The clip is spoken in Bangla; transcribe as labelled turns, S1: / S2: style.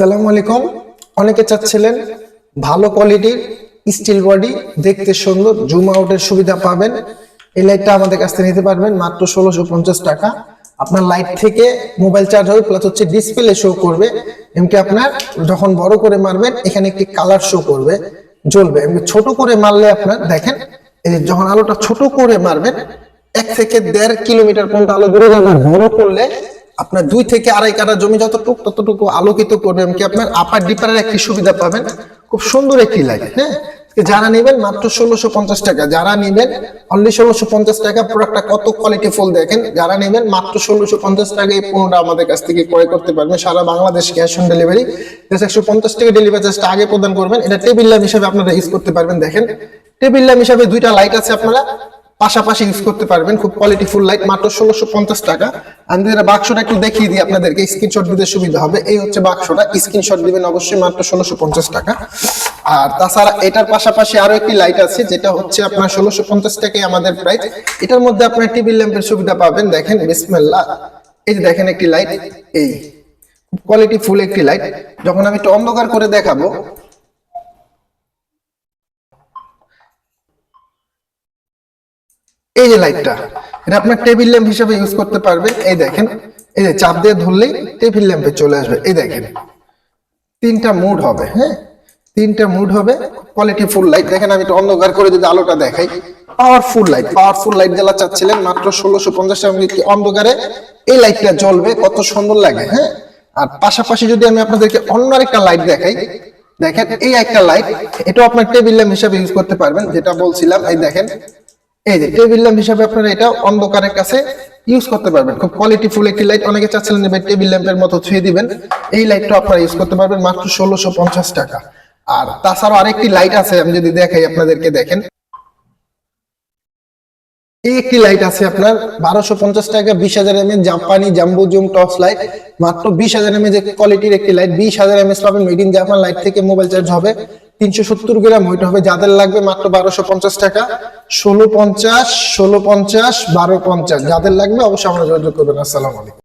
S1: সালামু আলাইকুম। অনেকে চাচ্ছিলেন ভালো কোয়ালিটির স্টিল বডি, দেখতে সুন্দর, জুম আউটের সুবিধা পাবেন। এই লাইটটা আমাদের কাছ থেকে নিতে পারবেন মাত্র 1650 টাকা। আপনার লাইট থেকে মোবাইল চার্জ হবে, প্লাস হচ্ছে ডিসপ্লে শো করবে। এমনকি আপনার যখন বড় করে মারবেন এখানে একটি কালার শো করবে, জ্বলবে। এমনি ছোট করে মারলে আপনার দেখেন, এই যখন আলোটা ছোট করে মারবেন 1 থেকে 1.5 কিলোমিটার পর্যন্ত আলো দূরে যাবে। বড় করলে আপনার 2 থেকে আড়াই কাঠা জমি ততটুকু আলোকিত করবে। এমনকি আপনার আপার ডিপারের একটি সুবিধা পাবেন। খুব সুন্দর একটি লাইট। হ্যাঁ, যারা নেবেন মাত্র 1650 টাকা। যারা নেবেন অনলি 1650 টাকা। প্রোডাক্টটা কত কোয়ালিটি ফুল দেখেন। যারা নেবেন মাত্র 1650 টাকা এই পণ্যটা আমাদের কাছ থেকে ক্রয় করতে পারবেন। সারা বাংলাদেশ ক্যাশ অন ডেলিভারি। 150 টাকা ডেলিভারি চার্জটা আগে প্রদান করবেন। এটা টেবিল ল্যাম্প হিসেবে আপনারা ইউজ করতে পারবেন। দেখেন, টেবিল ল্যাম্প হিসেবে দুইটা লাইট আছে, আপনারা পাশাপাশি ইউজ করতে পারবেন। খুব কোয়ালিটিফুল লাইট, মাত্র 1650 টাকা। আমি বাক্সটা একটু দেখিয়ে দিই আপনাদেরকে, স্ক্রিনশট দিতে সুবিধা হবে। এই হচ্ছে বাক্সটা, স্ক্রিনশট দিবেন অবশ্যই, মাত্র 1650 টাকা। আর তাছাড়া এটার পাশাপাশি আরো একটি লাইট আছে, যেটা হচ্ছে আপনার 1650 টাকায় আমাদের প্রাইস। এটার মধ্যে আপনার টেবিল ল্যাম্পের সুবিধা পাবেন। দেখেন, বিসমিল্লাহ, এই যে দেখেন একটি লাইট, এই কোয়ালিটি ফুল একটি লাইট। যখন আমি একটু অন্ধকার করে দেখাবো, এই যে লাইটটা, এটা আপনার টেবিল ল্যাম্প হিসেবে ইউজ করতে পারবেন। এই দেখেন, এই যে চাপ দিয়ে ধরলেই টেবিল ল্যাম্পে চলে আসবে। এই দেখেন, 3টা মুড হবে। হ্যাঁ, 3টা মুড হবে, কোয়ালিটি ফুল লাইট। দেখেন, আমি একটু অন্ধকার করে যদি আলোটা দেখাই, পাওয়ারফুল লাইট জ্বালা চাচ্ছিলেন মাত্র 1650 টাকা। অন্ধকারে এই লাইটটা জ্বলবে, কত সুন্দর লাগে। হ্যাঁ, আর পাশাপাশি যদি আমি আপনাদেরকে অন্য আরেকটা লাইট দেখাই, দেখেন এই একটা লাইট, এটাও আপনার টেবিল ল্যাম্প হিসেবে ইউজ করতে পারবেন, যেটা বলছিলাম। এই দেখেন, এই যে টেবিল ল্যাম্প হিসেবে আপনারা এটা অন্ধকারের কাছে ইউজ করতে পারবেন। খুব কোয়ালিটি ফুল একটি লাইট। অনেকে চাচ্ছিলেন যে টেবিল ল্যাম্পের মতো ছুঁয়ে দিবেন, এই লাইটটা আপনারা ইউজ করতে পারবেন মাত্র 1650 টাকা। আর তাছাড়াও আরেকটি লাইট আছে, আমি যদি দেখাই আপনাদেরকে, দেখেন এই একটি লাইট আছে আপনার 1250 টাকা, 20,000 mAh জাপানি জাম্বো জুম টর্চ লাইট। মাত্র 20,000 mAh কোয়ালিটির একটি লাইট, 20,000 mAh পাবেন। Made in Japan. লাইট থেকে মোবাইল চার্জ হবে 370 গ্রাম ওয়েট হবে। যাদের লাগবে মাত্র 1250 টাকা। 1650, 1250, যাদের লাগবে অবশ্যই আমরা যোগাযোগ করবেন। আসসালামু আলাইকুম।